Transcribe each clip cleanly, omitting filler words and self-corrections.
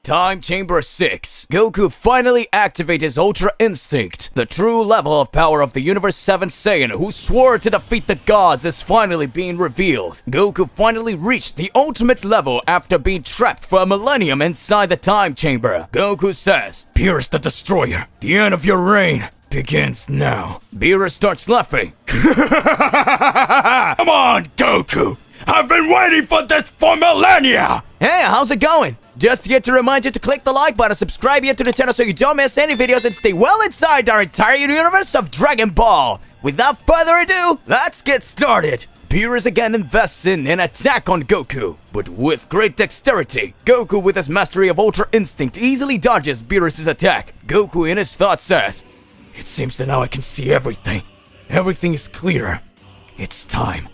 Time Chamber 6. Goku finally activates his Ultra Instinct. The true level of power of the Universe 7 Saiyan who swore to defeat the gods is finally being revealed. Goku finally reached the ultimate level after being trapped for a millennium inside the Time Chamber. Goku says, "Beerus the Destroyer, the end of your reign begins now." Beerus starts laughing. Come on, Goku! I've been waiting for this for millennia! Hey, how's it going? Just here to remind you to click the like button, subscribe here to the channel so you don't miss any videos and stay well inside our entire universe of Dragon Ball. Without further ado, let's get started. Beerus again invests in an attack on Goku, but with great dexterity. Goku with his mastery of Ultra Instinct easily dodges Beerus' attack. Goku in his thoughts says, "It seems that now I can see everything. Everything is clearer. It's time."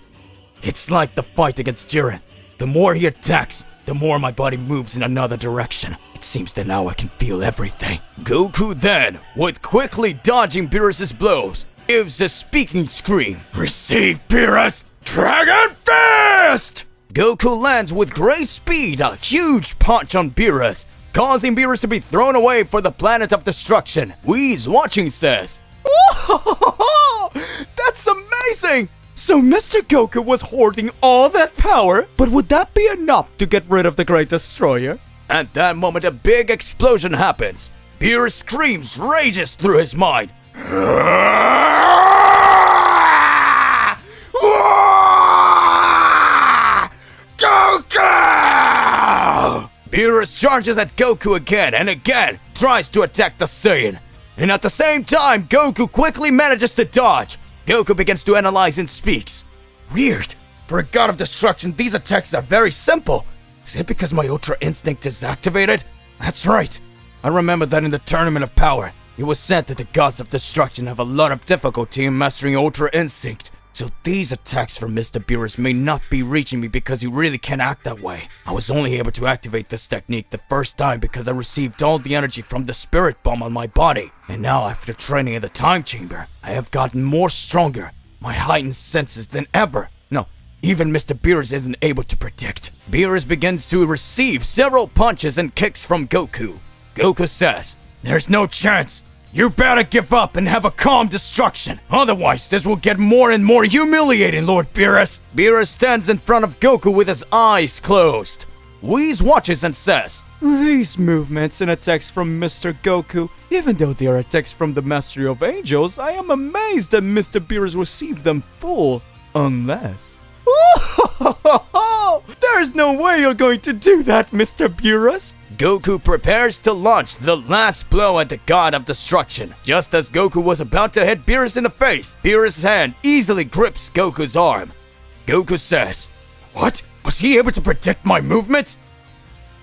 It's like the fight against Jiren. The more he attacks, the more my body moves in another direction. It seems that now I can feel everything. Goku then, with quickly dodging Beerus' blows, gives a speaking scream. Receive, Beerus! Dragon Fist! Goku lands with great speed a huge punch on Beerus, causing Beerus to be thrown away for the planet of destruction. Whis watching says, "Whoa! That's amazing! So Mr. Goku was hoarding all that power, but would that be enough to get rid of the Great Destroyer?" At that moment, a big explosion happens. Beerus screams, rages through his mind. Goku! Beerus charges at Goku again and again, tries to attack the Saiyan. And at the same time, Goku quickly manages to dodge. Goku begins to analyze and speaks. Weird. For a god of destruction, these attacks are very simple. Is it because my Ultra Instinct is activated? That's right. I remember that in the Tournament of Power, it was said that the gods of destruction have a lot of difficulty in mastering Ultra Instinct. So these attacks from Mr. Beerus may not be reaching me because he really can't act that way. I was only able to activate this technique the first time because I received all the energy from the Spirit Bomb on my body. And now after training in the Time Chamber, I have gotten more stronger, my heightened senses than ever. No, even Mr. Beerus isn't able to predict. Beerus begins to receive several punches and kicks from Goku. Goku says, "There's no chance. You better give up and have a calm destruction. Otherwise, this will get more and more humiliating, Lord Beerus." Beerus stands in front of Goku with his eyes closed. Whis watches and says, "These movements and attacks from Mr. Goku, even though they are attacks from the Mastery of Angels, I am amazed that Mr. Beerus received them full. Unless..." There's no way you're going to do that, Mr. Beerus. Goku prepares to launch the last blow at the God of Destruction. Just as Goku was about to hit Beerus in the face, Beerus' hand easily grips Goku's arm. Goku says, "What? Was he able to predict my movements?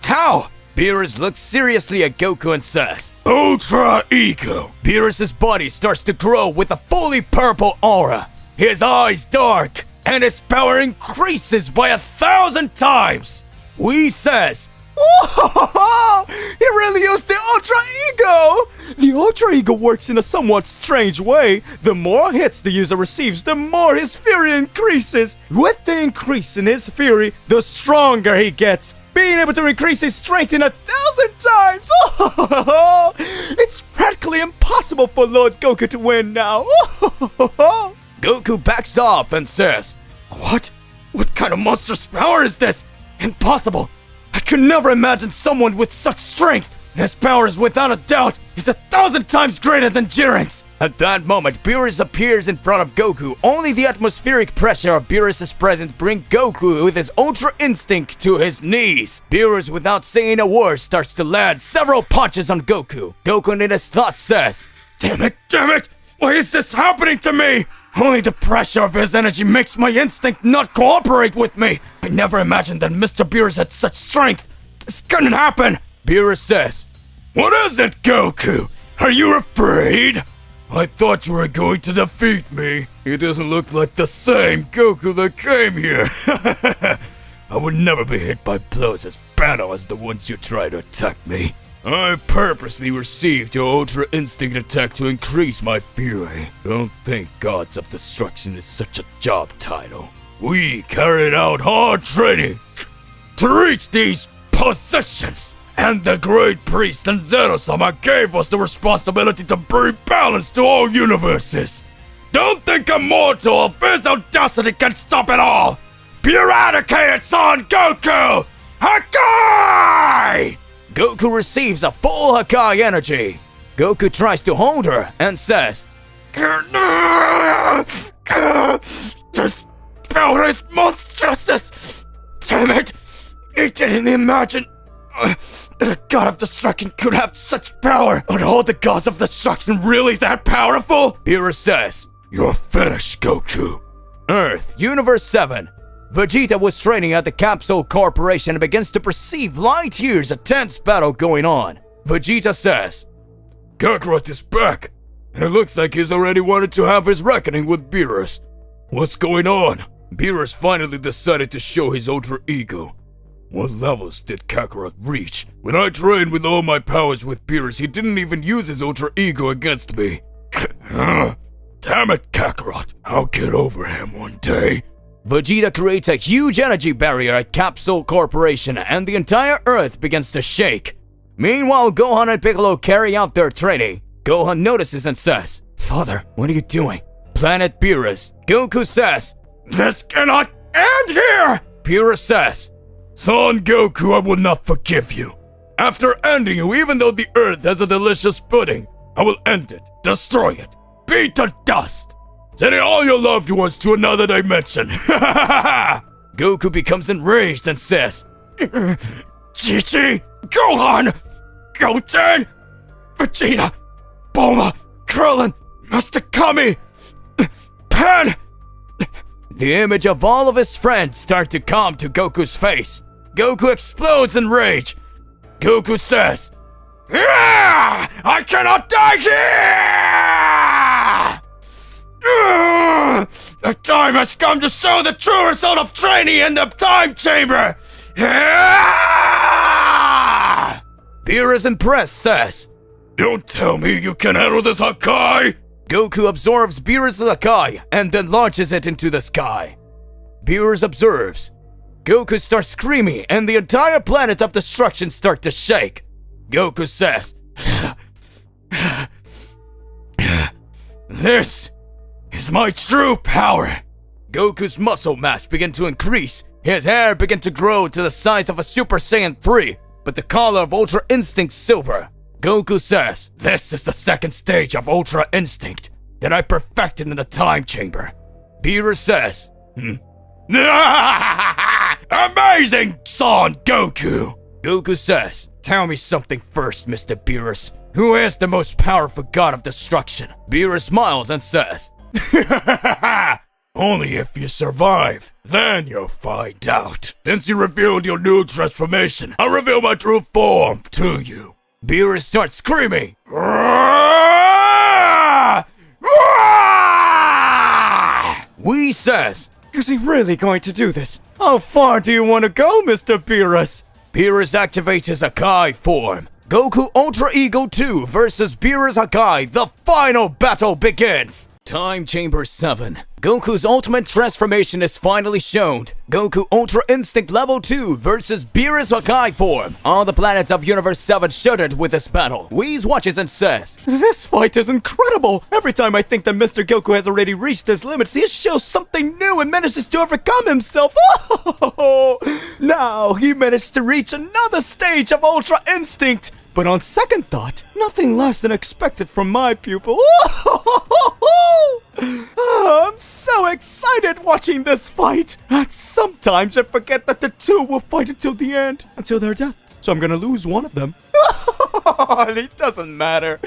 How?" Beerus looks seriously at Goku and says, "Ultra Ego." Beerus' body starts to grow with a fully purple aura. His eyes dark, and his power increases by 1,000 times. Whis says, "Whoa! He really used the Ultra Ego!" The Ultra Ego works in a somewhat strange way. The more hits the user receives, the more his fury increases. With the increase in his fury, the stronger he gets, being able to increase his strength in 1,000 times. It's practically impossible for Lord Goku to win now. Goku backs off and says, "What? What kind of monstrous power is this? Impossible! I could never imagine someone with such strength! This power is without a doubt is 1,000 times greater than Jiren's!" At that moment, Beerus appears in front of Goku. Only the atmospheric pressure of Beerus' presence brings Goku with his Ultra Instinct to his knees. Beerus, without saying a word, starts to land several punches on Goku. Goku in his thoughts says, Damn it! Why is this happening to me? Only the pressure of his energy makes my instinct not cooperate with me. I never imagined that Mr. Beerus had such strength. This couldn't happen." Beerus says, "What is it, Goku? Are you afraid? I thought you were going to defeat me. It doesn't look like the same Goku that came here. I would never be hit by blows as battle as the ones you try to attack me. I purposely received your Ultra Instinct attack to increase my fury. Don't think Gods of Destruction is such a job title. We carried out hard training to reach these positions. And the great priest and Zeno-sama gave us the responsibility to bring balance to all universes. Don't think I'm mortal, his audacity can stop it all! Eradicate Son Goku! Hakai! Goku receives a full Hakai energy. Goku tries to hold her and says, "This power is monstrous! Damn it! I didn't imagine that a god of destruction could have such power! Are all the gods of destruction really that powerful?" Beerus says, "You're finished, Goku." Earth, Universe 7. Vegeta was training at the Capsule Corporation and begins to perceive light years a tense battle going on. Vegeta says, "Kakarot is back, and it looks like he's already wanted to have his reckoning with Beerus. What's going on?" Beerus finally decided to show his ultra ego. What levels did Kakarot reach? When I trained with all my powers with Beerus, he didn't even use his ultra ego against me. Damn it, Kakarot. I'll get over him one day. Vegeta creates a huge energy barrier at Capsule Corporation and the entire Earth begins to shake. Meanwhile, Gohan and Piccolo carry out their training. Gohan notices and says, "Father, what are you doing?" Planet Beerus. Goku says, "This cannot end here!" Beerus says, "Son Goku, I will not forgive you. After ending you, even though the Earth has a delicious pudding, I will end it, destroy it, beat to dust. Sending all your loved ones to another dimension." Goku becomes enraged and says, "Chi-Chi, Gohan, Goten, Vegeta, Bulma, Krillin, Master Kami, Pan." The image of all of his friends start to come to Goku's face. Goku explodes in rage. Goku says, "I cannot die here! The time has come to show the true result of training in the time chamber!" Beerus impressed says, "Don't tell me you can handle this Hakai!" Goku absorbs Beerus' Hakai and then launches it into the sky. Beerus observes. Goku starts screaming and the entire planet of destruction starts to shake. Goku says, "This is my true power." Goku's muscle mass began to increase. His hair began to grow to the size of a Super Saiyan 3, but the color of Ultra Instinct silver. Goku says, "This is the second stage of Ultra Instinct that I perfected in the time chamber." Beerus says, "Amazing, Son Goku!" Goku says, "Tell me something first, Mr. Beerus. Who is the most powerful god of destruction?" Beerus smiles and says, "Only if you survive. Then you'll find out. Since you revealed your new transformation, I'll reveal my true form to you." Beerus starts screaming. Whis says, "Is he really going to do this? How far do you want to go, Mr. Beerus?" Beerus activates his Hakai form. Goku Ultra Ego 2 versus Beerus Hakai. The final battle begins. Time Chamber 7. Goku's ultimate transformation is finally shown. Goku Ultra Instinct Level 2 versus Beerus Hakai form. All the planets of Universe 7 shuddered with this battle. Whis watches and says, "This fight is incredible! Every time I think that Mr. Goku has already reached his limits, he shows something new and manages to overcome himself. Oh, now he managed to reach another stage of Ultra Instinct. But on second thought, nothing less than expected from my pupil. I'm so excited watching this fight that sometimes I forget that the two will fight until the end, until their death. So I'm gonna lose one of them. It doesn't matter.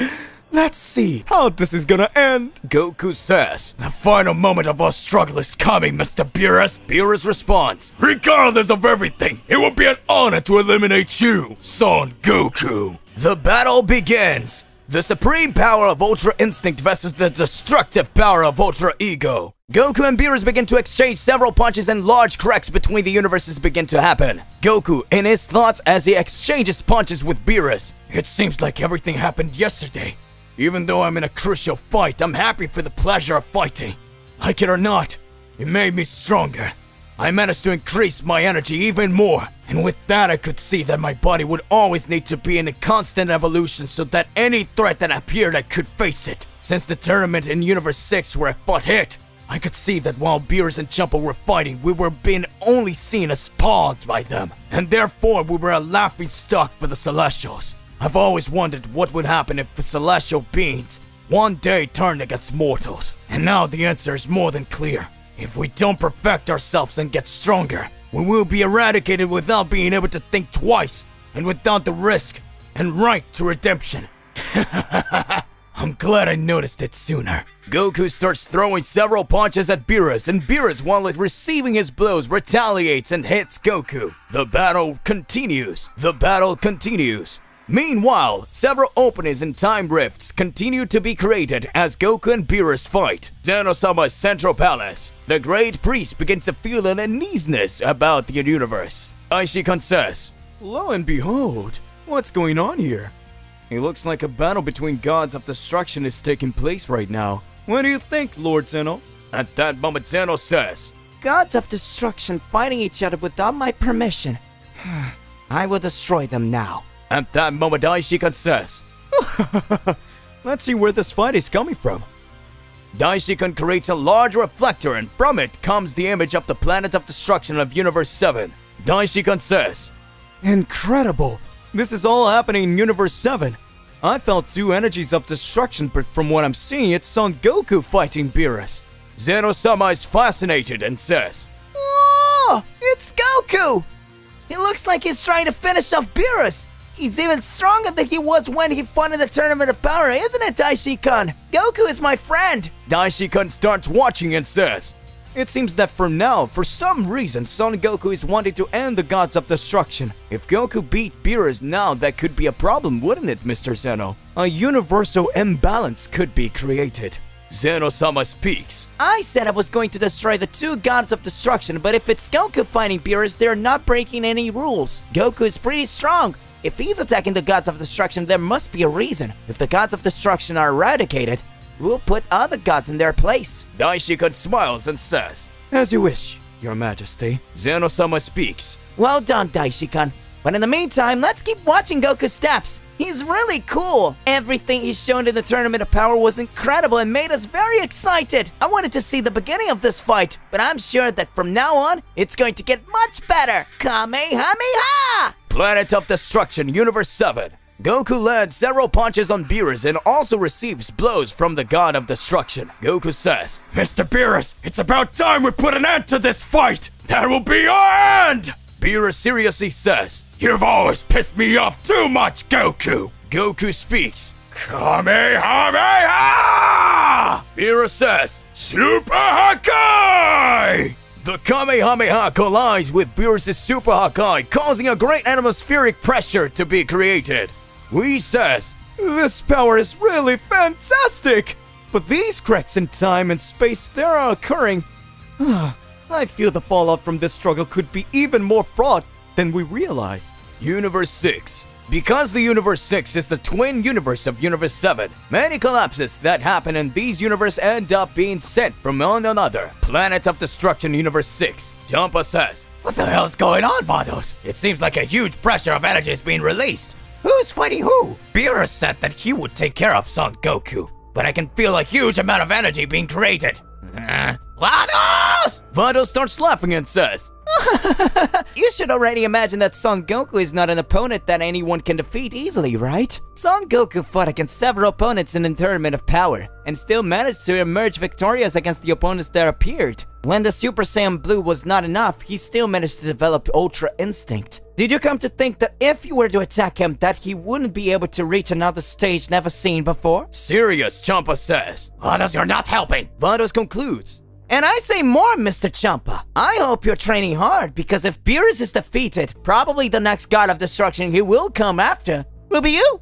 Let's see how this is gonna end." Goku says, "The final moment of our struggle is coming, Mr. Beerus." Beerus responds, "Regardless of everything, it will be an honor to eliminate you, Son Goku." The battle begins. The supreme power of Ultra Instinct versus the destructive power of Ultra Ego. Goku and Beerus begin to exchange several punches and large cracks between the universes begin to happen. Goku, in his thoughts as he exchanges punches with Beerus. "It seems like everything happened yesterday. Even though I'm in a crucial fight, I'm happy for the pleasure of fighting. Like it or not, it made me stronger. I managed to increase my energy even more. And with that, I could see that my body would always need to be in a constant evolution so that any threat that appeared, I could face it. Since the tournament in Universe 6 where I fought hit, I could see that while Beerus and Champa were fighting, we were being only seen as pawns by them. And therefore, we were a laughing stock for the Celestials. I've always wondered what would happen if the Celestial beings one day turned against mortals. And now the answer is more than clear. If we don't perfect ourselves and get stronger, we will be eradicated without being able to think twice, and without the risk and right to redemption. I'm glad I noticed it sooner. Goku starts throwing several punches at Beerus, and Beerus, while receiving his blows, retaliates and hits Goku. The battle continues. Meanwhile, several openings and time rifts continue to be created as Goku and Beerus fight. Zeno-sama's central palace. The great priest begins to feel an uneasiness about the universe. Daishikan says, "Lo and behold, what's going on here? It looks like a battle between gods of destruction is taking place right now. What do you think, Lord Zeno?" At that moment, Zeno says, "Gods of destruction fighting each other without my permission. I will destroy them now." At that moment, Daishikan says, "Let's see where this fight is coming from." Daishikan creates a large reflector, and from it comes the image of the planet of destruction of Universe 7. Daishikan says, "Incredible! This is all happening in Universe 7. I felt two energies of destruction, but from what I'm seeing, it's Son Goku fighting Beerus." Zeno-sama is fascinated and says, "Oh, it's Goku! It looks like he's trying to finish off Beerus. He's even stronger than he was when he fought in the Tournament of Power, isn't it, Daishikan? Goku is my friend." Daishikan starts watching and says, "It seems that for now, for some reason, Son Goku is wanting to end the gods of destruction. If Goku beat Beerus now, that could be a problem, wouldn't it, Mr. Zeno? A universal imbalance could be created." Zeno-sama speaks. "I said I was going to destroy the two gods of destruction, but if it's Goku fighting Beerus, they're not breaking any rules. Goku is pretty strong. If he's attacking the gods of destruction, there must be a reason. If the gods of destruction are eradicated, we'll put other gods in their place." Daishikan smiles and says, "As you wish, Your Majesty." Zeno-sama speaks. "Well done, Daishikan. But in the meantime, let's keep watching Goku's steps. He's really cool. Everything he's shown in the Tournament of Power was incredible and made us very excited. I wanted to see the beginning of this fight, but I'm sure that from now on, it's going to get much better. Kamehameha!" Planet of Destruction, Universe 7. Goku lands several punches on Beerus and also receives blows from the God of Destruction. Goku says, "Mr. Beerus, it's about time we put an end to this fight. That will be our end!" Beerus seriously says, "You've always pissed me off too much, Goku." Goku speaks, "Kamehameha!" Beerus says, "Super Hakai!" The Kamehameha collides with Beerus' Super Hakai, causing a great atmospheric pressure to be created. Whis says, "This power is really fantastic! But these cracks in time and space, they are occurring. I feel the fallout from this struggle could be even more fraught than we realize." Universe 6. Because the Universe 6 is the twin universe of Universe 7, many collapses that happen in these universes end up being sent from one another. Planet of Destruction, Universe 6. Champa says, "What the hell's going on, Vados? It seems like a huge pressure of energy is being released. Who's fighting who?" Beerus said that he would take care of Son Goku, but I can feel a huge amount of energy being created. Vados! Vados starts laughing and says, "You should already imagine that Son Goku is not an opponent that anyone can defeat easily, right? Son Goku fought against several opponents in the Tournament of Power, and still managed to emerge victorious against the opponents that appeared. When the Super Saiyan Blue was not enough, he still managed to develop Ultra Instinct. Did you come to think that if you were to attack him, that he wouldn't be able to reach another stage never seen before?" "Serious," Champa says. "Vados, you're not helping." Vados concludes, "And I say more, Mr. Champa. I hope you're training hard, because if Beerus is defeated, probably the next God of Destruction who will come after will be you."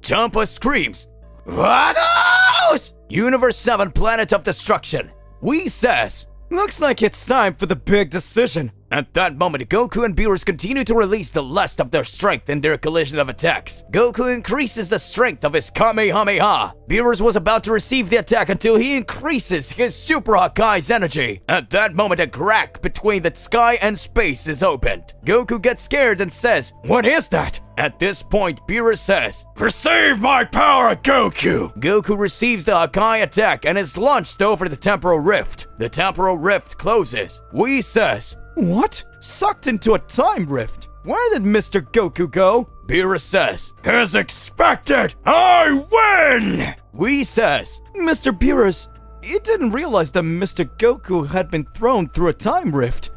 Champa screams, "Vados!" Universe 7, Planet of Destruction. Whis says, "Looks like it's time for the big decision. At that moment, Goku and Beerus continue to release the last of their strength in their collision of attacks. Goku increases the strength of his Kamehameha. Beerus was about to receive the attack until he increases his Super Hakai's energy. At that moment, a crack between the sky and space is opened. Goku gets scared and says, "What is that?" At this point, Beerus says, "Receive my power, Goku!" Goku receives the Hakai attack and is launched over the temporal rift. The temporal rift closes. Whis says, "What? Sucked into a time rift? Where did Mr. Goku go?" Beerus says, "As expected, I win!" Whis says, "Mr. Beerus, you didn't realize that Mr. Goku had been thrown through a time rift.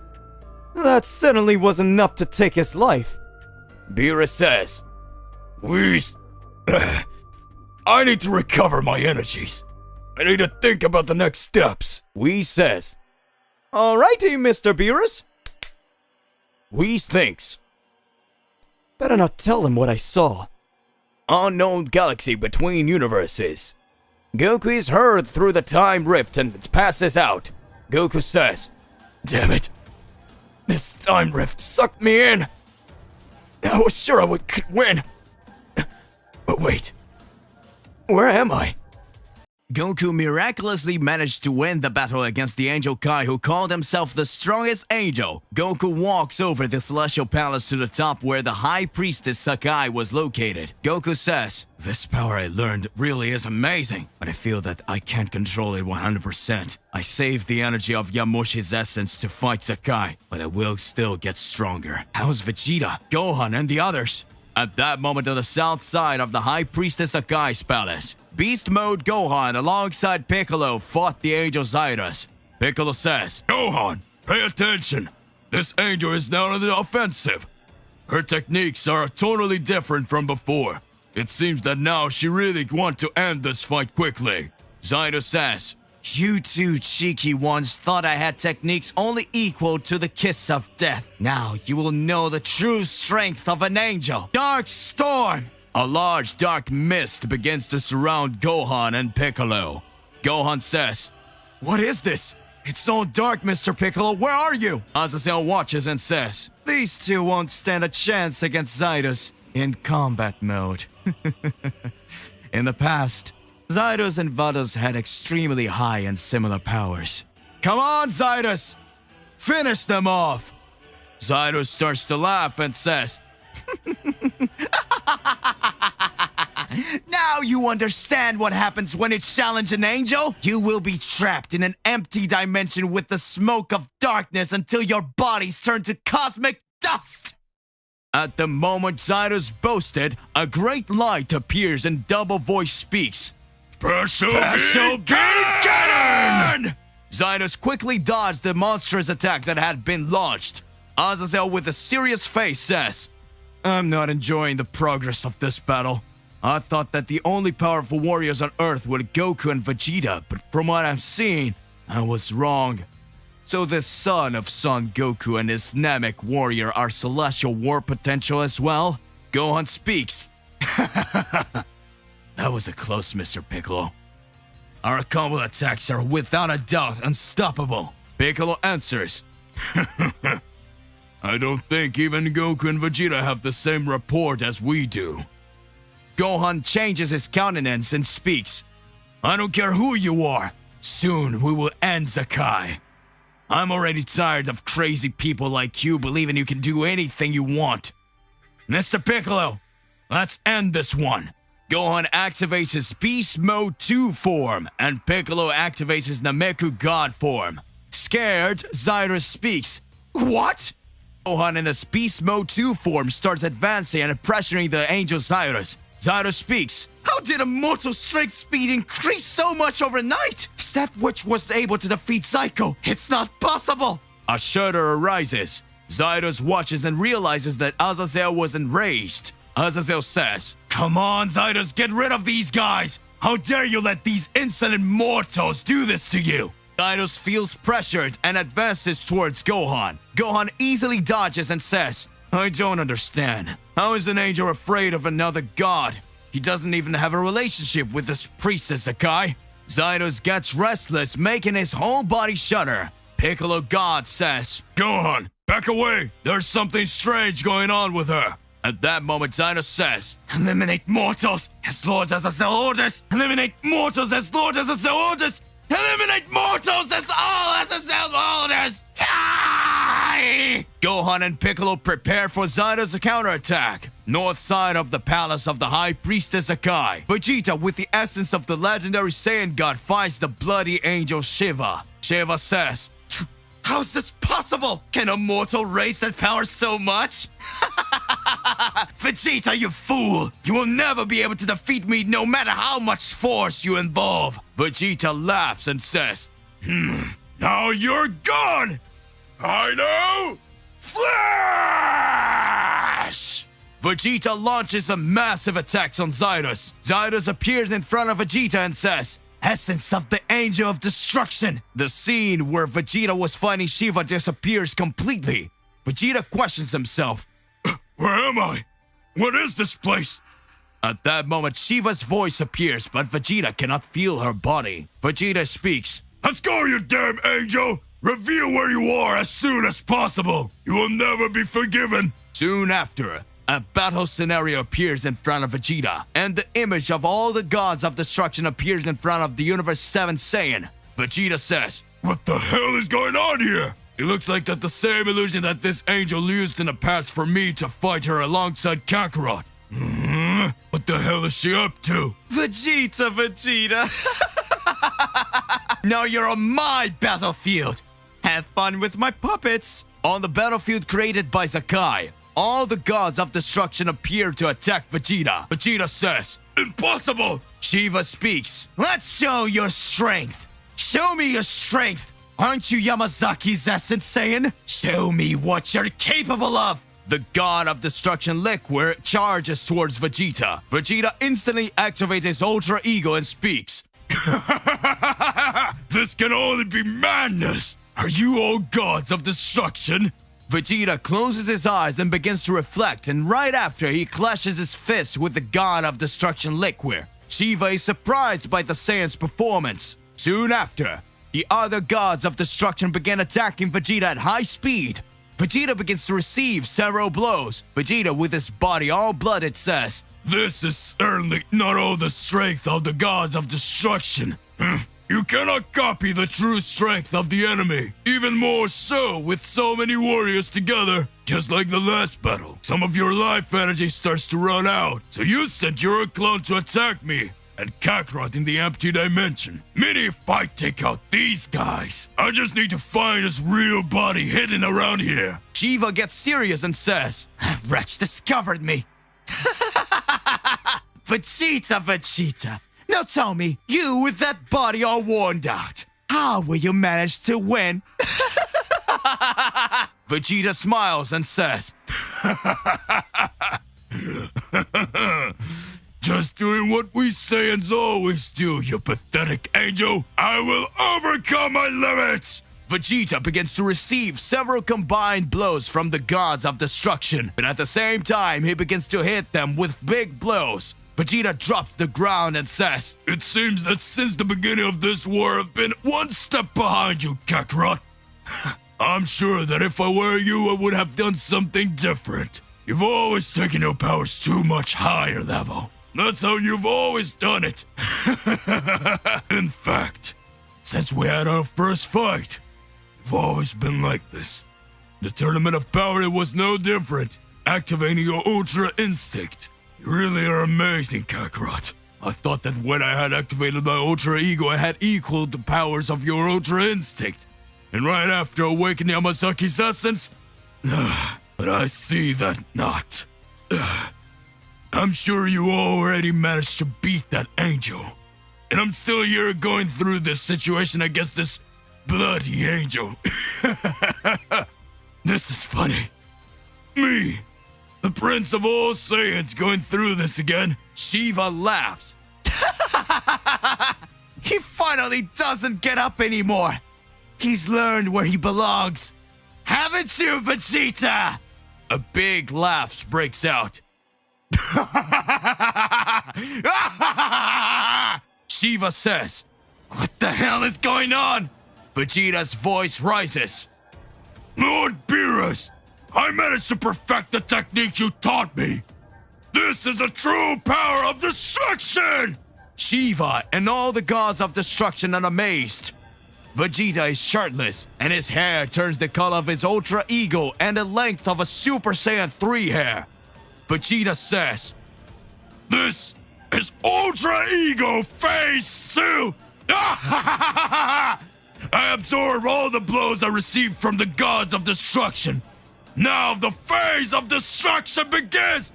That certainly was enough to take his life." Beerus says, "Whis, I need to recover my energies. I need to think about the next steps." Whis says, "Alrighty, Mr. Beerus." Whis thinks, "Better not tell him what I saw." Unknown galaxy between universes. Goku is hurled through the time rift and passes out. Goku says, "Damn it. This time rift sucked me in. I was sure I could win. But wait, where am I?" Goku miraculously managed to win the battle against the Angel Kai, who called himself the strongest angel. Goku walks over the Celestial Palace to the top where the High Priestess Sakai was located. Goku says, "This power I learned really is amazing, but I feel that I can't control it 100%. I saved the energy of Yamoshi's essence to fight Sakai, but I will still get stronger. How's Vegeta, Gohan, and the others?" At that moment on the south side of the High Priestess Sakai's palace, Beast Mode Gohan alongside Piccolo fought the Angel Zyrus. Piccolo says, "Gohan, pay attention. This angel is now on the offensive. Her techniques are totally different from before. It seems that now she really wants to end this fight quickly." Zyrus says, "You two cheeky ones thought I had techniques only equal to the kiss of death. Now you will know the true strength of an angel. Dark Storm!" A large dark mist begins to surround Gohan and Piccolo. Gohan says, "What is this? It's so dark, Mr. Piccolo. Where are you?" Azazel watches and says, "These two won't stand a chance against Zydus in combat mode." In the past, Zydus and Vados had extremely high and similar powers. "Come on, Zydus! Finish them off!" Zydus starts to laugh and says, "Now you understand what happens when you challenge an angel? You will be trapped in an empty dimension with the smoke of darkness until your bodies turn to cosmic dust!" At the moment Zydus boasted, a great light appears and double voice speaks. Special Beam Cannon! Zydus quickly dodged the monstrous attack that had been launched. Azazel with a serious face says, "I'm not enjoying the progress of this battle. I thought that the only powerful warriors on Earth were Goku and Vegeta, but from what I'm seeing, I was wrong. So this son of Son Goku and his Namek warrior are celestial war potential as well?" Gohan speaks. "That was a close, Mr. Piccolo. Our combo attacks are without a doubt unstoppable." Piccolo answers, "I don't think even Goku and Vegeta have the same rapport as we do." Gohan changes his countenance and speaks, "I don't care who you are. Soon we will end Sakai. I'm already tired of crazy people like you believing you can do anything you want. Mr. Piccolo, let's end this one." Gohan activates his Beast Mode 2 form, and Piccolo activates his Nameku God form. Scared, Zyrus speaks, "What?" Gohan in his Beast Mode 2 form starts advancing and pressuring the Angel Zyrus. Zyrus speaks, "How did a mortal strength speed increase so much overnight? Is that which was able to defeat Psycho? It's not possible!" A shudder arises. Zyrus watches and realizes that Azazel was enraged. Azazel says, "Come on, Zyrus, get rid of these guys! How dare you let these insolent mortals do this to you!" Zyrus feels pressured and advances towards Gohan. Gohan easily dodges and says, "I don't understand. How is an angel afraid of another god? He doesn't even have a relationship with this priestess Sakai." Zyrus gets restless, making his whole body shudder. Piccolo God says, "Gohan, Back away! There's something strange going on with her! At that moment, Zainos says, eliminate mortals as lords as the orders! Eliminate mortals as lords as the orders! Eliminate mortals as all as the orders! Die! Gohan and Piccolo prepare for Zainos' counterattack. North side of the palace of the High Priestess Hakai. Vegeta, with the essence of the legendary Saiyan God, fights the bloody angel Shiva. Shiva says, how's this possible? Can a mortal raise that power so much? Vegeta, you fool! You will never be able to defeat me no matter how much force you involve. Vegeta laughs and says, now you're gone! I know! Flash! Vegeta launches a massive attack on Zainos. Zainos appears in front of Vegeta and says, essence of the Angel of Destruction. The scene where Vegeta was fighting Shiva disappears completely. Vegeta questions himself. Where am I? What is this place? At that moment, Shiva's voice appears, but Vegeta cannot feel her body. Vegeta speaks. Let's go, you damn angel! Reveal where you are as soon as possible! You will never be forgiven! Soon after, a battle scenario appears in front of Vegeta, and the image of all the gods of destruction appears in front of the Universe 7 Saiyan. Vegeta says, what the hell is going on here? It looks like that the same illusion that this angel used in the past for me to fight her alongside Kakarot. What the hell is she up to? Vegeta! Now you're on my battlefield! Have fun with my puppets! On the battlefield created by Hakai, all the gods of destruction appear to attack Vegeta. Vegeta says, impossible! Shiva speaks, let's show your strength! Show me your strength! Aren't you Yamazaki's essence Saiyan? Show me what you're capable of! The god of destruction Liquor charges towards Vegeta. Vegeta instantly activates his ultra ego and speaks. This can only be madness! Are you all gods of destruction? Vegeta closes his eyes and begins to reflect, and right after he clashes his fist with the god of destruction Liquor. Shiva is surprised by the Saiyan's performance. Soon after, the other gods of destruction begin attacking Vegeta at high speed. Vegeta begins to receive several blows. Vegeta, with his body all blooded, says, this is certainly not all the strength of the gods of destruction. You cannot copy the true strength of the enemy. Even more so with so many warriors together. Just like the last battle, some of your life energy starts to run out. So you sent your clone to attack me and Kakarot in the empty dimension. Meaning if I take out these guys, I just need to find his real body hidden around here. Shiva gets serious and says, that wretch discovered me. Vegeta. Now tell me, you with that body all worn out, how will you manage to win? Vegeta smiles and says, just doing what we Saiyans always do, you pathetic angel. I will overcome my limits! Vegeta begins to receive several combined blows from the gods of destruction, but at the same time, he begins to hit them with big blows. Vegeta drops to the ground and says, it seems that since the beginning of this war, I've been one step behind you, Kakarot. I'm sure that if I were you, I would have done something different. You've always taken your powers to much higher level. That's how you've always done it. In fact, since we had our first fight, you've always been like this. The Tournament of Power, it was no different. Activating your Ultra Instinct. You really are amazing, Kakarot. I thought that when I had activated my Ultra Ego, I had equaled the powers of your Ultra Instinct. And right after awakening Yamazaki's essence, but I see that not. I'm sure you already managed to beat that angel. And I'm still here going through this situation against this bloody angel. This is funny. Me, the prince of all Saiyans, going through this again. Shiva laughs. He finally doesn't get up anymore. He's learned where he belongs. Haven't you, Vegeta? A big laugh breaks out. Shiva says, what the hell is going on? Vegeta's voice rises. Lord Beerus! Beerus! I managed to perfect the technique you taught me! This is the true power of destruction! Shiva and all the gods of destruction are amazed. Vegeta is shirtless, and his hair turns the color of his Ultra Ego and the length of a Super Saiyan 3 hair. Vegeta says, "This is Ultra Ego Phase 2! I absorb all the blows I received from the gods of destruction. Now the phase of destruction begins!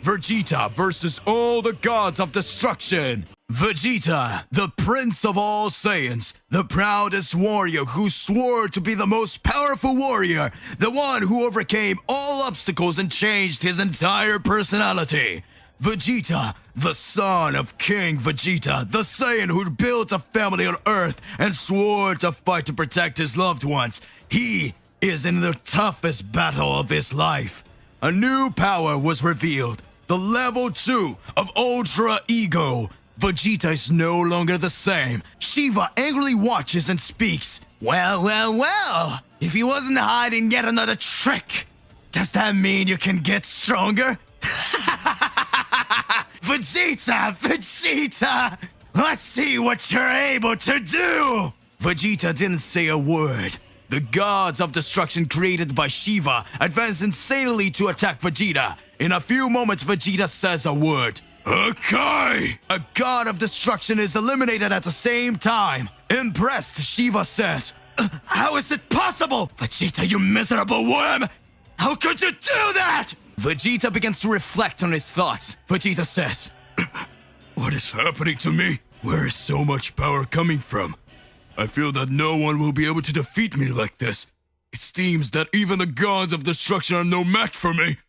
Vegeta versus all the gods of destruction. Vegeta, the prince of all Saiyans, the proudest warrior who swore to be the most powerful warrior, the one who overcame all obstacles and changed his entire personality. Vegeta, the son of King Vegeta, the Saiyan who built a family on Earth and swore to fight to protect his loved ones. He is in the toughest battle of his life. A new power was revealed, the level 2 of Ultra Ego. Vegeta is no longer the same. Shiva angrily watches and speaks. Well. If he wasn't hiding yet another trick, does that mean you can get stronger? Vegeta! Let's see what you're able to do! Vegeta didn't say a word. The gods of destruction created by Shiva advance insanely to attack Vegeta. In a few moments, Vegeta says a word. Hakai! A god of destruction is eliminated at the same time. Impressed, Shiva says, "How is it possible? Vegeta, you miserable worm! How could you do that?" Vegeta begins to reflect on his thoughts. Vegeta says, "What is happening to me? Where is so much power coming from? I feel that no one will be able to defeat me like this. It seems that even the gods of destruction are no match for me.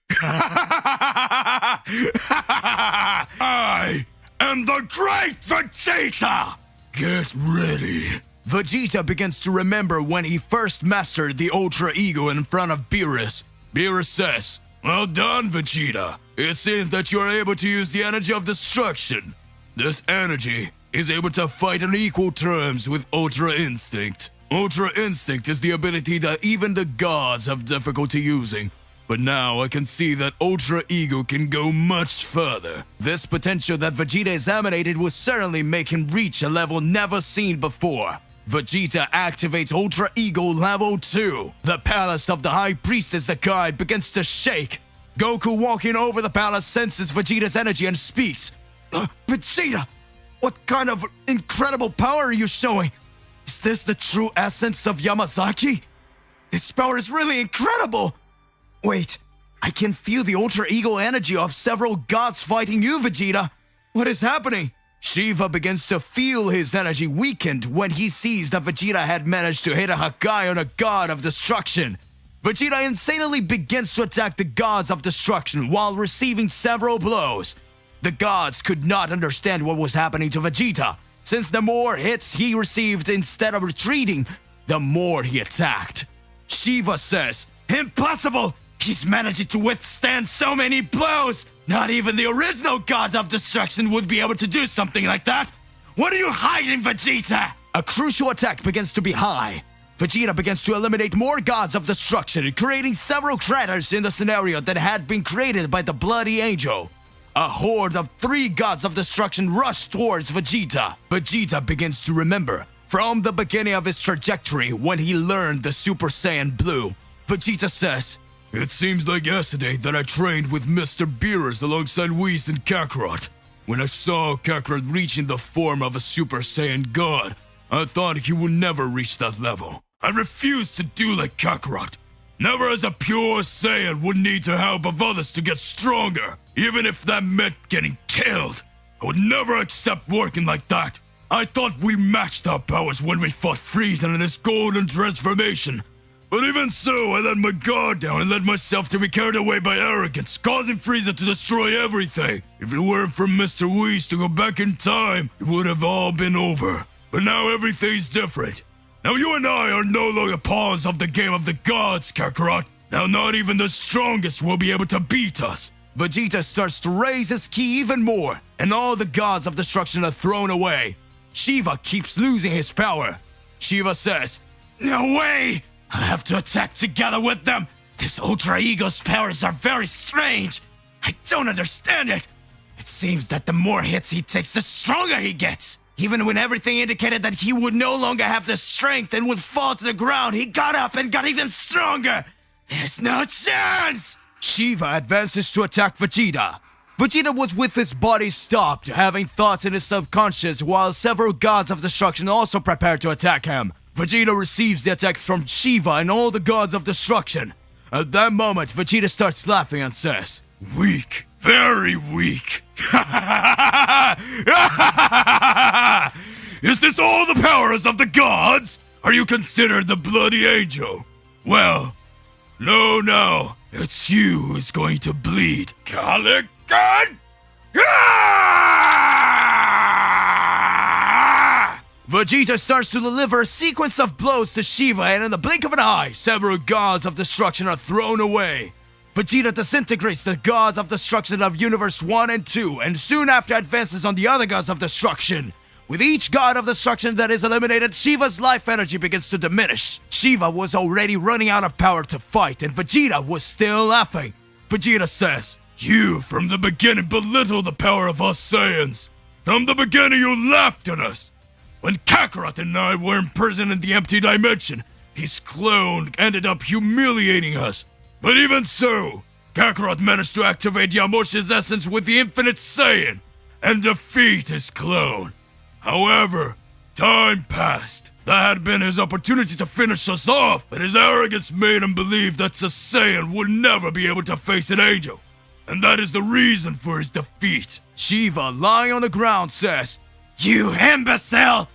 I am the Great Vegeta! Get ready." Vegeta begins to remember when he first mastered the Ultra Ego in front of Beerus. Beerus says, "Well done, Vegeta. It seems that you are able to use the energy of destruction. This energy is able to fight on equal terms with Ultra Instinct. Ultra Instinct is the ability that even the gods have difficulty using. But now I can see that Ultra Ego can go much further. This potential that Vegeta is emanated will certainly make him reach a level never seen before." Vegeta activates Ultra Ego Level 2. The palace of the High Priestess Hakai begins to shake. Goku, walking over the palace, senses Vegeta's energy and speaks. Vegeta, what kind of incredible power are you showing? Is this the true essence of Yamazaki? This power is really incredible! Wait, I can feel the Ultra Ego energy of several gods fighting you, Vegeta. What is happening? Shiva begins to feel his energy weakened when he sees that Vegeta had managed to hit a Hakai on a god of destruction. Vegeta insanely begins to attack the gods of destruction while receiving several blows. The gods could not understand what was happening to Vegeta, since the more hits he received instead of retreating, the more he attacked. Shiva says, "Impossible! He's managed to withstand so many blows! Not even the original god of destruction would be able to do something like that! What are you hiding, Vegeta?" A crucial attack begins to be high. Vegeta begins to eliminate more gods of destruction, creating several craters in the scenario that had been created by the Bloody Angel. A horde of 3 gods of destruction rush towards Vegeta. Vegeta begins to remember from the beginning of his trajectory when he learned the Super Saiyan Blue. Vegeta says, "It seems like yesterday that I trained with Mr. Beerus alongside Whis and Kakarot. When I saw Kakarot reaching the form of a Super Saiyan God, I thought he would never reach that level. I refused to do like Kakarot. Never as a pure Saiyan would need to help of others to get stronger, even if that meant getting killed. I would never accept working like that. I thought we matched our powers when we fought Frieza in his golden transformation. But even so, I let my guard down and let myself to be carried away by arrogance, causing Frieza to destroy everything. If it weren't for Mr. Whis to go back in time, it would have all been over. But now everything's different. Now you and I are no longer pawns of the game of the gods, Kakarot. Now not even the strongest will be able to beat us." Vegeta starts to raise his ki even more, and all the gods of destruction are thrown away. Shiva keeps losing his power. Shiva says, "No way! I'll have to attack together with them! This Ultra Ego's powers are very strange! I don't understand it! It seems that the more hits he takes, the stronger he gets! Even when everything indicated that he would no longer have the strength and would fall to the ground, he got up and got even stronger! There's no chance!" Shiva advances to attack Vegeta. Vegeta was with his body stopped, having thoughts in his subconscious, while several gods of destruction also prepare to attack him. Vegeta receives the attack from Shiva and all the gods of destruction. At that moment, Vegeta starts laughing and says, "Weak, very weak. Is this all the powers of the gods? Are you considered the bloody angel? Well, no, it's you who's going to bleed. Calic gun! Vegeta starts to deliver a sequence of blows to Shiva, and in the blink of an eye, several gods of destruction are thrown away. Vegeta disintegrates the gods of destruction of Universe 1 and 2, and soon after advances on the other gods of destruction. With each god of destruction that is eliminated, Shiva's life energy begins to diminish. Shiva was already running out of power to fight, and Vegeta was still laughing. Vegeta says, "You, from the beginning, belittled the power of us Saiyans. From the beginning, you laughed at us. When Kakarot and I were imprisoned in the empty dimension, his clone ended up humiliating us. But even so, Kakarot managed to activate Yamoshi's essence with the Infinite Saiyan and defeat his clone. However, time passed. That had been his opportunity to finish us off, but his arrogance made him believe that a Saiyan would never be able to face an angel. And that is the reason for his defeat." Shiva, lying on the ground, says, "You imbecile!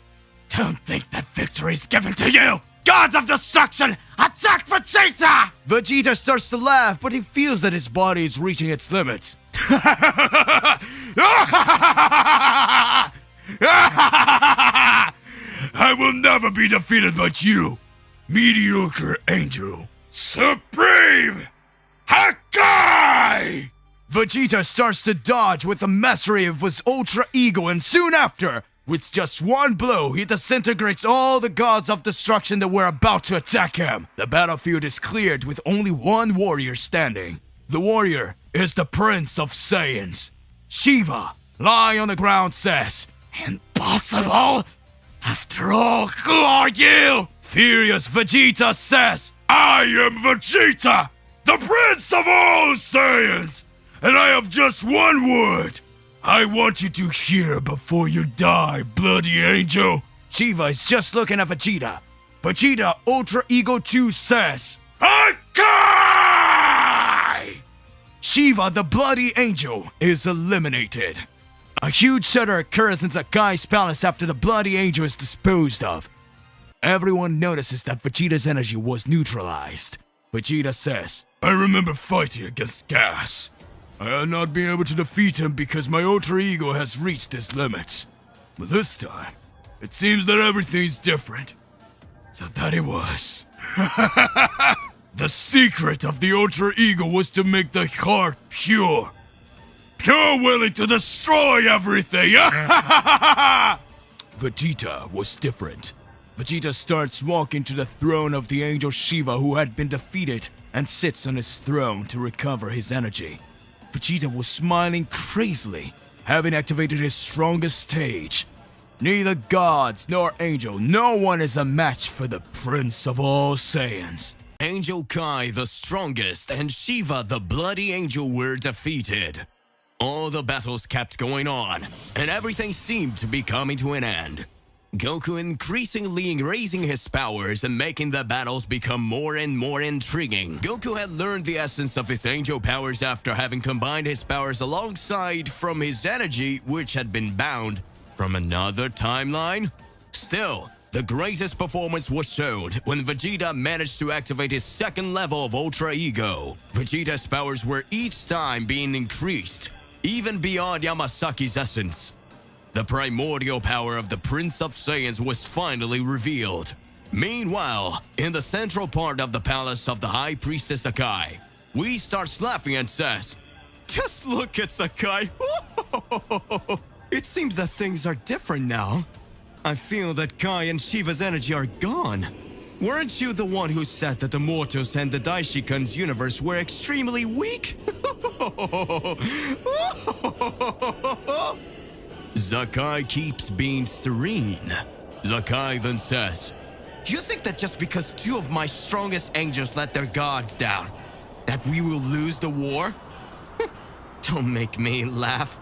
Don't think that victory is given to you! Gods of destruction, attack Vegeta!" Vegeta starts to laugh, but he feels that his body is reaching its limits. "I will never be defeated by you, mediocre angel. Supreme Hakai!" Vegeta starts to dodge with the mastery of his Ultra Ego, and soon after, with just one blow, he disintegrates all the gods of destruction that were about to attack him. The battlefield is cleared with only one warrior standing. The warrior is the Prince of Saiyans. Shiva, lying on the ground, says, "Impossible! After all, who are you?" Furious Vegeta says, "I am Vegeta, the Prince of all Saiyans, and I have just one word. I want you to hear before you die, bloody angel." Shiva is just looking at Vegeta. Vegeta Ultra Ego 2 says, "Hakai!" Shiva, the bloody angel, is eliminated. A huge shudder occurs in Sakai's palace after the bloody angel is disposed of. Everyone notices that Vegeta's energy was neutralized. Vegeta says, "I remember fighting against Gas. I had not been able to defeat him because my Ultra Ego has reached its limits. But this time, it seems that everything's different." So that it was. The secret of the Ultra Ego was to make the heart pure. Pure, willing to destroy everything! Vegeta was different. Vegeta starts walking to the throne of the angel Shiva, who had been defeated, and sits on his throne to recover his energy. Vegeta was smiling crazily, having activated his strongest stage. Neither gods nor angel, no one is a match for the Prince of all Saiyans. Angel Kai, the strongest, and Shiva, the bloody angel, were defeated. All the battles kept going on, and everything seemed to be coming to an end. Goku increasingly raising his powers and making the battles become more and more intriguing. Goku had learned the essence of his angel powers after having combined his powers alongside from his energy, which had been bound from another timeline. Still, the greatest performance was shown when Vegeta managed to activate his second level of Ultra Ego. Vegeta's powers were each time being increased, even beyond Yamasaki's essence. The primordial power of the Prince of Saiyans was finally revealed. Meanwhile, in the central part of the palace of the High Priestess Sakai, we starts laughing and says, "Just look at Sakai. It seems that things are different now. I feel that Kai and Shiva's energy are gone. Weren't you the one who said that the mortals and the Daishikan's universe were extremely weak? Zakai keeps being serene. Zakai then says, "You think that just because two of my strongest angels let their guards down, that we will lose the war?" Don't make me laugh.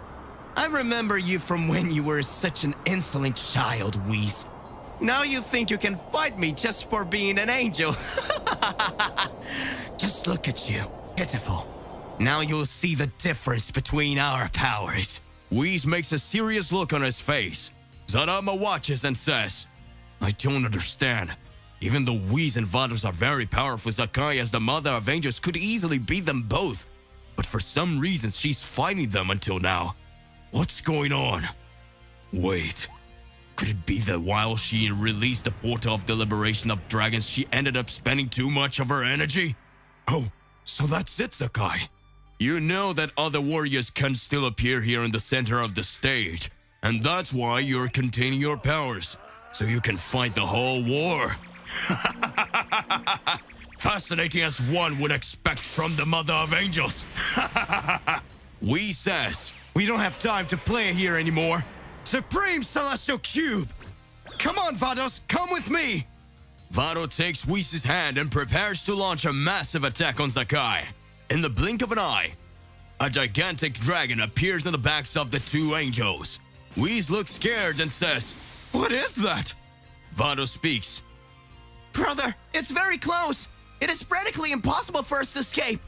I remember you from when you were such an insolent child, Whis. Now you think you can fight me just for being an angel. Just look at you, pitiful. Now you'll see the difference between our powers. Whis makes a serious look on his face. Zarama watches and says, "I don't understand. Even though Whis and Vados are very powerful, Zakai as the mother of angels could easily beat them both. But for some reason she's fighting them until now. What's going on? Wait, could it be that while she released the portal of the liberation of dragons, she ended up spending too much of her energy? Oh, so that's it, Zakai. You know that other warriors can still appear here in the center of the stage, and that's why you're containing your powers, so you can fight the whole war." Fascinating as one would expect from the Mother of Angels. Whis says, "We don't have time to play here anymore. Supreme Celestial Cube! Come on, Vados, come with me!" Vado takes Whis' hand and prepares to launch a massive attack on Zakai. In the blink of an eye, a gigantic dragon appears on the backs of the two angels. Whis looks scared and says, "What is that?" Vado speaks, "Brother, it's very close. It is practically impossible for us to escape."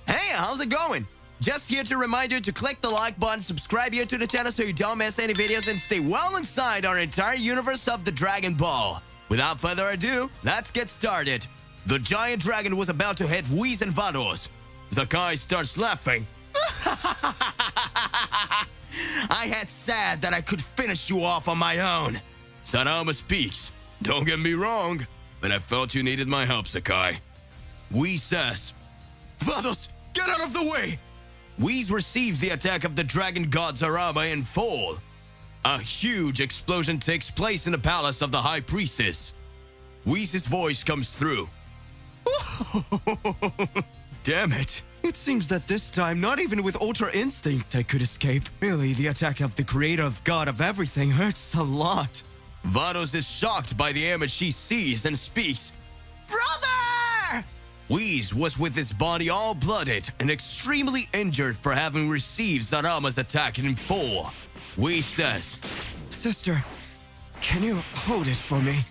Hey, how's it going? Just here to remind you to click the like button, subscribe here to the channel so you don't miss any videos, and stay well inside our entire universe of the Dragon Ball. Without further ado, let's get started. The giant dragon was about to hit Whis and Vados. Zakai starts laughing. "I had said that I could finish you off on my own." Sarama speaks. "Don't get me wrong, but I felt you needed my help, Zakai." Whis says, "Vados, get out of the way!" Whis receives the attack of the dragon god Zarama in full. A huge explosion takes place in the palace of the High Priestess. Whis' voice comes through. Damn it. It seems that this time, not even with Ultra Instinct, I could escape. Really, the attack of the creator of God of everything hurts a lot. Vados is shocked by the image she sees and speaks, "Brother!" Whis was with his body all blooded and extremely injured for having received Zarama's attack in full. Whis says, "Sister, can you hold it for me?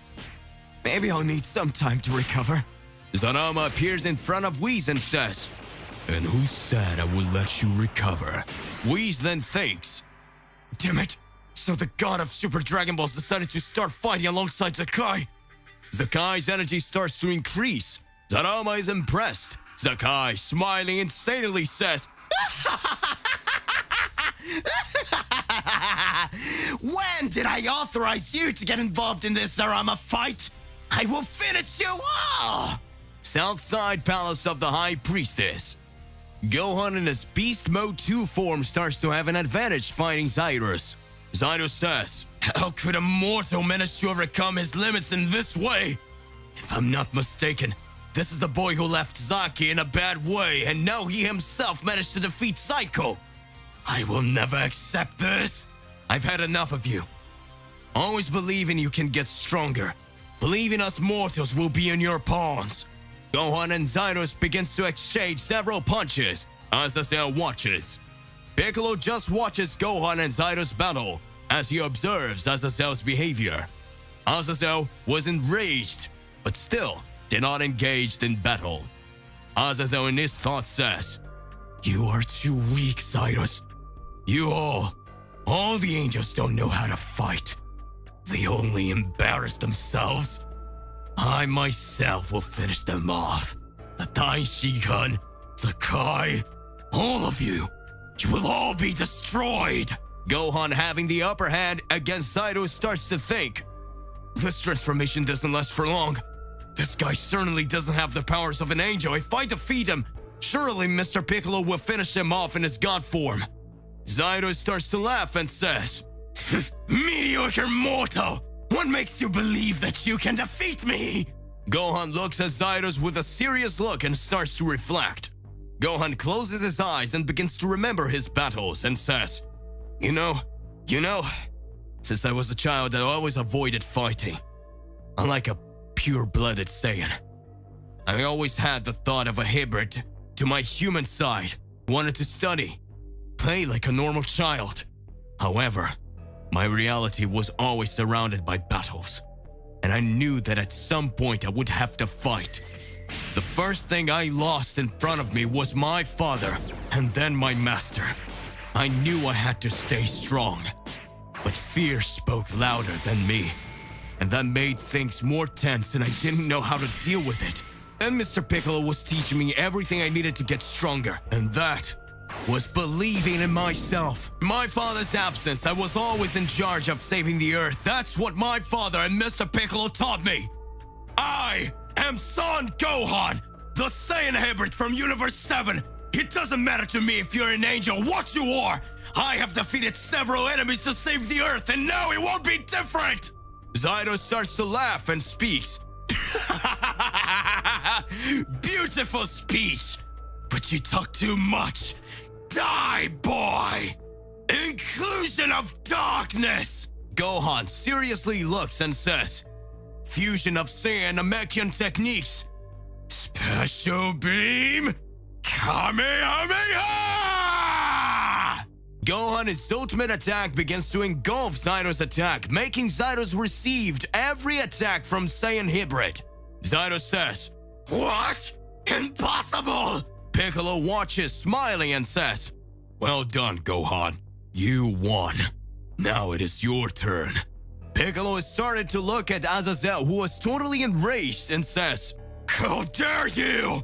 Maybe I'll need some time to recover." Zarama appears in front of Whis and says, "And who said I would let you recover?" Whis then thinks, "Damn it, so the god of Super Dragon Balls decided to start fighting alongside Zakai." Zakai's energy starts to increase. Zarama is impressed. Zakai, smiling insanely, says, "When did I authorize you to get involved in this Zarama fight? I will finish you all!" Southside Palace of the High Priestess. Gohan in his Beast Mode 2 form starts to have an advantage fighting Zyrus. Zyrus says, "How could a mortal manage to overcome his limits in this way? If I'm not mistaken, this is the boy who left Zaki in a bad way, and now he himself managed to defeat Psycho. I will never accept this. I've had enough of you. Always believing you can get stronger. Believing us mortals will be in your pawns." Gohan and Zyrus begins to exchange several punches. Azazel watches. Piccolo just watches Gohan and Zyrus battle as he observes Azazel's behavior. Azazel was enraged, but still did not engage in battle. Azazel in his thoughts says, "You are too weak, Zyrus. You all the angels don't know how to fight. They only embarrass themselves. I myself will finish them off. The Daishikan, Zakai, all of you, you will all be destroyed." Gohan, having the upper hand against Zyrus, starts to think, "This transformation doesn't last for long. This guy certainly doesn't have the powers of an angel. If I defeat him, surely Mr. Piccolo will finish him off in his god form." Zyrus starts to laugh and says, "Mediocre mortal! What makes you believe that you can defeat me? Gohan looks at Zydos with a serious look and starts to reflect. Gohan closes his eyes and begins to remember his battles and says, You know, since I was a child, I always avoided fighting. Unlike a pure-blooded Saiyan, I always had the thought of a hybrid to my human side, wanted to study, play like a normal child. However, my reality was always surrounded by battles, and I knew that at some point I would have to fight. The first thing I lost in front of me was my father, and then my master. I knew I had to stay strong, but fear spoke louder than me, and that made things more tense and I didn't know how to deal with it. Then Mr. Piccolo was teaching me everything I needed to get stronger, and that was believing in myself. My father's absence, I was always in charge of saving the Earth. That's what my father and Mr. Piccolo taught me. I am Son Gohan, the Saiyan hybrid from Universe 7. It doesn't matter to me if you're an angel, what you are. I have defeated several enemies to save the Earth, and now it won't be different. Zydo starts to laugh and speaks. Beautiful speech, but you talk too much. Die, boy! Inclusion of darkness! Gohan seriously looks and says, Fusion of Saiyan Namekian techniques. Special beam, Kamehameha! Gohan's ultimate attack begins to engulf Zydo's attack, making Zydos received every attack from Saiyan Hybrid. Zydo says, What? Impossible! Piccolo watches, smiling, and says, Well done, Gohan. You won. Now it is your turn. Piccolo has started to look at Azazel, who was totally enraged, and says, How dare you!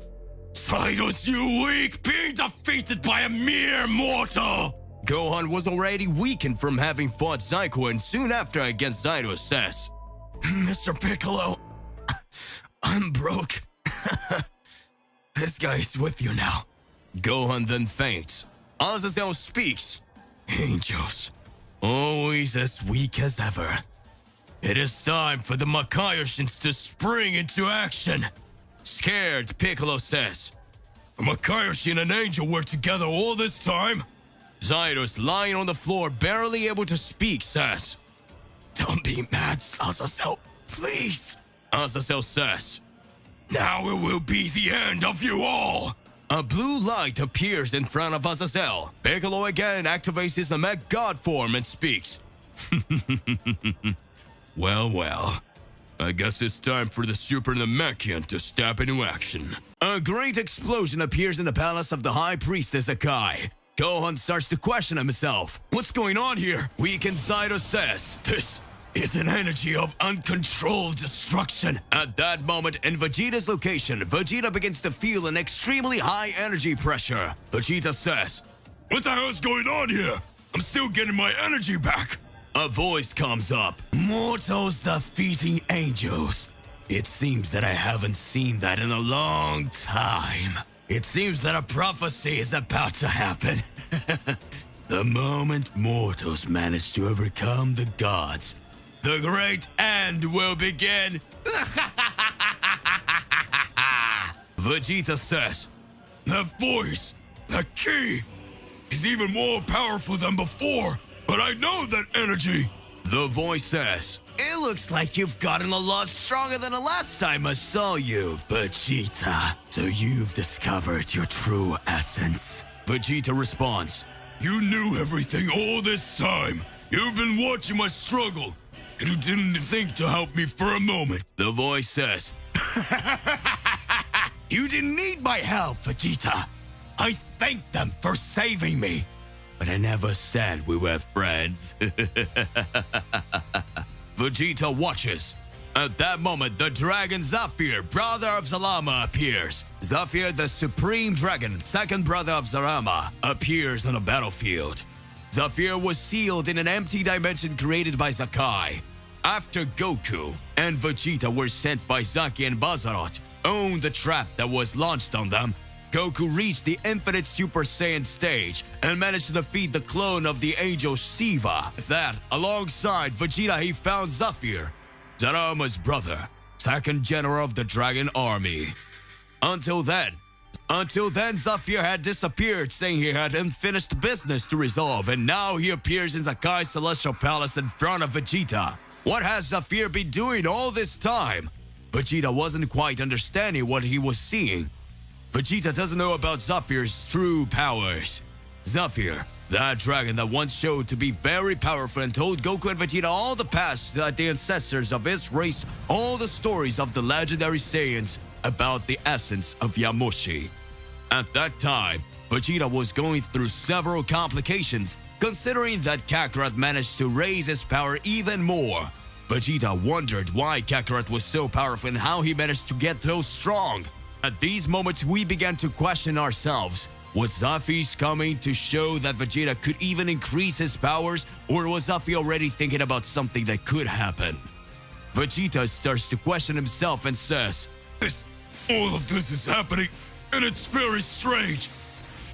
Zydos, you weak, being defeated by a mere mortal! Gohan was already weakened from having fought Zyko, and soon after against Zydo says, Mr. Piccolo, I'm broke. This guy is with you now. Gohan then faints. Azazel speaks. Angels, always as weak as ever. It is time for the Makaioshians to spring into action. Scared, Piccolo says, A Makaioshi and an angel were together all this time? Zydos, lying on the floor, barely able to speak, says, Don't be mad, Azazel, please. Azazel says, Now it will be the end of you all. A blue light appears in front of Azazel. Piccolo again activates his Namek God form and speaks. Well, I guess it's time for the Super Namekian to step into action. A great explosion appears in the palace of the High Priestess Hakai. Gohan starts to question himself. What's going on here? Weakened Zydo says, This is an energy of uncontrolled destruction. At that moment, in Vegeta's location, Vegeta begins to feel an extremely high energy pressure. Vegeta says, What the hell is going on here? I'm still getting my energy back. A voice comes up. Mortals defeating angels. It seems that I haven't seen that in a long time. It seems that a prophecy is about to happen. The moment mortals manage to overcome the gods, the great end will begin. Vegeta says, That voice, that key, is even more powerful than before, but I know that energy. The voice says, It looks like you've gotten a lot stronger than the last time I saw you, Vegeta. So you've discovered your true essence. Vegeta responds, You knew everything all this time. You've been watching my struggle, and you didn't think to help me for a moment. The voice says, You didn't need my help, Vegeta. I thanked them for saving me, but I never said we were friends. Vegeta watches. At that moment, the dragon Zafir, brother of Zalama, appears. Zafir, the supreme dragon, second brother of Zarama, appears on the battlefield. Zafir was sealed in an empty dimension created by Zakai. After Goku and Vegeta were sent by Zaki and Bazarot, owned the trap that was launched on them, Goku reached the Infinite Super Saiyan stage and managed to defeat the clone of the angel Shiva. That, alongside Vegeta, he found Zafir Zarama's brother, second general of the Dragon Army. Until then, Zafir had disappeared, saying he had unfinished business to resolve, and now he appears in Zakai's celestial palace in front of Vegeta. What has Zafir been doing all this time? Vegeta wasn't quite understanding what he was seeing. Vegeta doesn't know about Zafir's true powers. Zafir, that dragon that once showed to be very powerful and told Goku and Vegeta all the past, that the ancestors of his race, all the stories of the legendary Saiyans about the essence of Yamoshi. At that time, Vegeta was going through several complications, considering that Kakarot managed to raise his power even more. Vegeta wondered why Kakarot was so powerful and how he managed to get so strong. At these moments, we began to question ourselves. Was Zafir coming to show that Vegeta could even increase his powers, or was Zafir already thinking about something that could happen? Vegeta starts to question himself and says, All of this is happening, and it's very strange.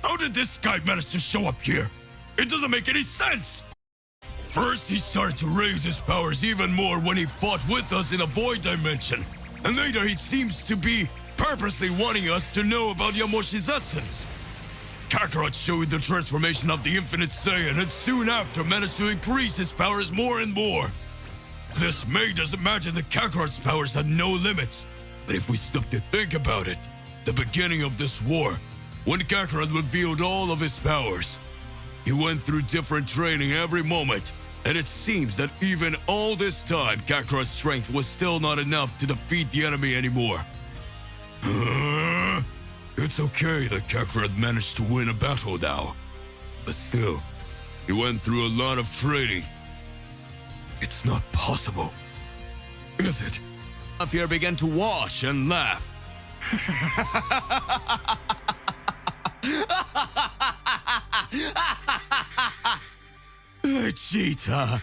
How did this guy manage to show up here? It doesn't make any sense! First, he started to raise his powers even more when he fought with us in a void dimension, and later he seems to be purposely wanting us to know about Yamoshi's essence. Kakarot showed the transformation of the Infinite Saiyan and soon after managed to increase his powers more and more. This made us imagine that Kakarot's powers had no limits. But if we stop to think about it, the beginning of this war, when Kakarot revealed all of his powers, he went through different training every moment, and it seems that even all this time, Kakarot's strength was still not enough to defeat the enemy anymore. It's okay that Kakarot managed to win a battle now, but still, he went through a lot of training. It's not possible, is it? Zafir began to watch and laugh. Vegeta,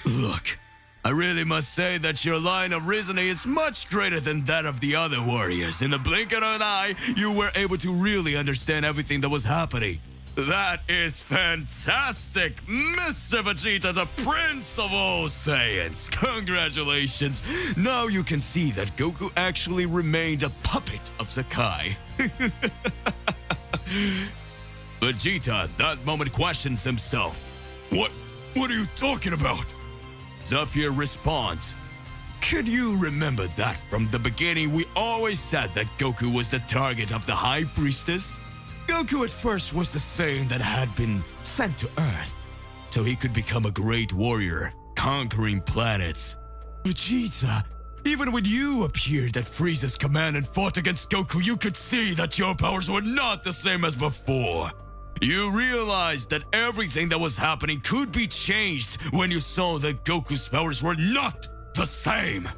look, I really must say that your line of reasoning is much greater than that of the other warriors. In the blink of an eye, you were able to really understand everything that was happening. That is fantastic, Mr. Vegeta, the Prince of all Saiyans. Congratulations. Now you can see that Goku actually remained a puppet of Sakai. Vegeta at that moment questions himself. What are you talking about? Zafir responds, Can you remember that from the beginning we always said that Goku was the target of the High Priestess? Goku at first was the Saiyan that had been sent to Earth, so he could become a great warrior, conquering planets. Vegeta, even when you appeared at Frieza's command and fought against Goku, you could see that your powers were not the same as before. You realized that everything that was happening could be changed when you saw that Goku's powers were not the same.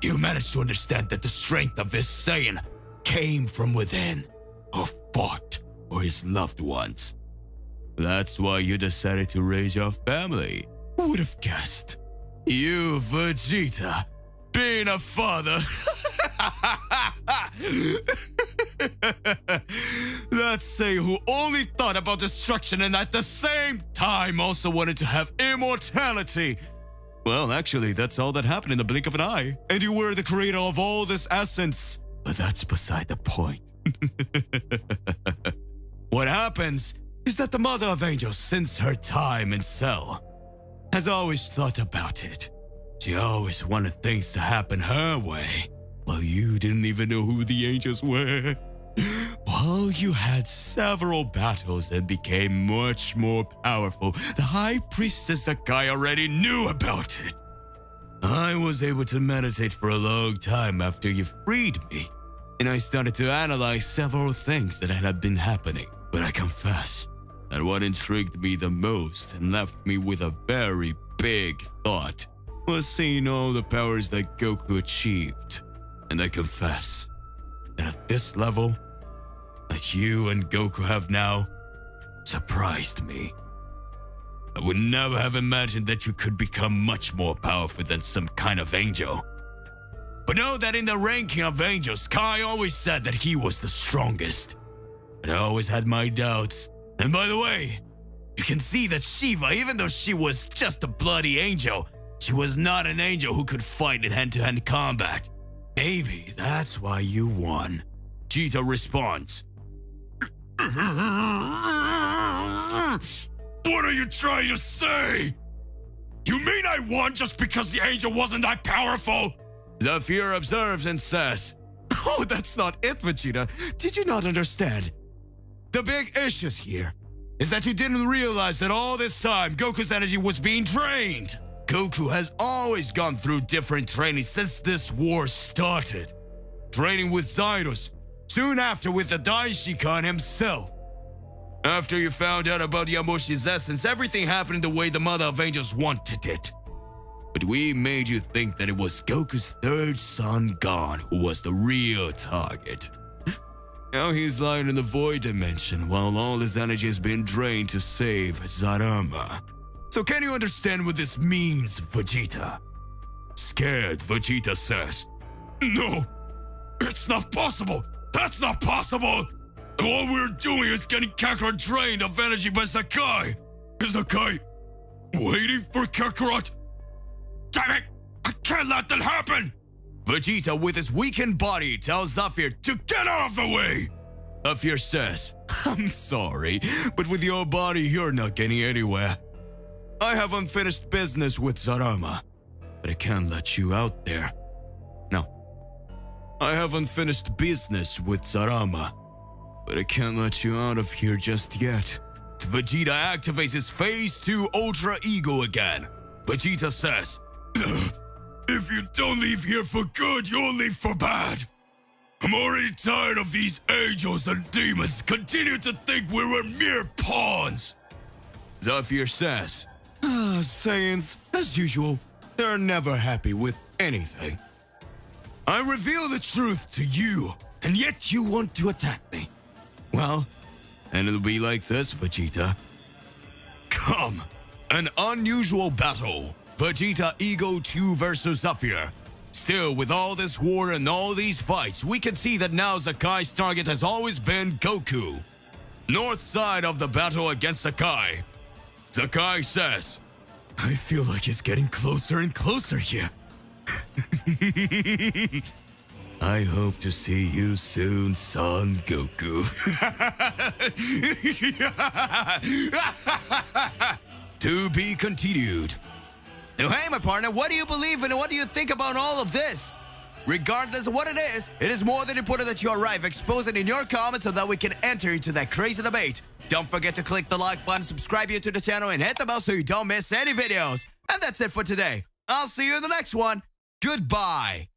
You managed to understand that the strength of this Saiyan came from within, or fought for his loved ones. That's why you decided to raise your family. Who would have guessed? You, Vegeta, being a father. That Saiyan who only thought about destruction and at the same time also wanted to have immortality. Well, actually, that's all that happened in the blink of an eye. And you were the creator of all this essence. But that's beside the point. What happens is that the Mother of Angels, since her time in Cell, has always thought about it. She always wanted things to happen her way, while you didn't even know who the angels were. While you had several battles and became much more powerful, the High Priestess Sakai already knew about it. I was able to meditate for a long time after you freed me, and I started to analyze several things that had been happening. But I confess that what intrigued me the most and left me with a very big thought was seeing all the powers that Goku achieved. And I confess that at this level, that you and Goku have now surprised me. I would never have imagined that you could become much more powerful than some kind of angel. But know that in the ranking of angels, Kai always said that he was the strongest. But I always had my doubts. And by the way, you can see that Shiva, even though she was just a bloody angel, She was not an angel who could fight in hand-to-hand combat. Maybe that's why you won. Vegeta responds. What are you trying to say? You mean I won just because the angel wasn't that powerful? Zafir observes and says, oh, that's not it, Vegeta. Did you not understand? The big issue here is that you didn't realize that all this time Goku's energy was being drained. Goku has always gone through different training since this war started. Training with Zaidos, soon after with the Daishikan himself. After you found out about Yamoshi's essence, everything happened the way the Mother of Angels wanted it. But we made you think that it was Goku's third son, Gon, who was the real target. Now he's lying in the void dimension while all his energy has been drained to save Zarama. So can you understand what this means, Vegeta? Scared, Vegeta says, no, it's not possible. That's not possible. All we're doing is getting Kakarot drained of energy by Sakai. Is Sakai waiting for Kakarot? Damn it! I can't let that happen! Vegeta, with his weakened body, tells Zafir to get out of the way! Zafir says, I'm sorry, but with your body, you're not getting anywhere. I have unfinished business with Zarama, but I can't let you out there. No. I have unfinished business with Zarama, but I can't let you out of here just yet. Vegeta activates his Phase 2 Ultra Ego again. Vegeta says, if you don't leave here for good, you'll leave for bad. I'm already tired of these angels and demons continue to think we were mere pawns. Zafir says, Saiyans, as usual, they're never happy with anything. I reveal the truth to you, and yet you want to attack me. Well, then it'll be like this, Vegeta. Come, an unusual battle. Vegeta Ego 2 versus Zafir. Still, with all this war and all these fights, we can see that now Sakai's target has always been Goku. North side of the battle against Sakai. Sakai says, I feel like it's getting closer and closer here. I hope to see you soon, son Goku. To be continued. Now, hey, my partner, what do you believe in and what do you think about all of this? Regardless of what it is more than important that you arrive, expose it in your comments so that we can enter into that crazy debate. Don't forget to click the like button, subscribe here to the channel, and hit the bell so you don't miss any videos. And that's it for today. I'll see you in the next one. Goodbye.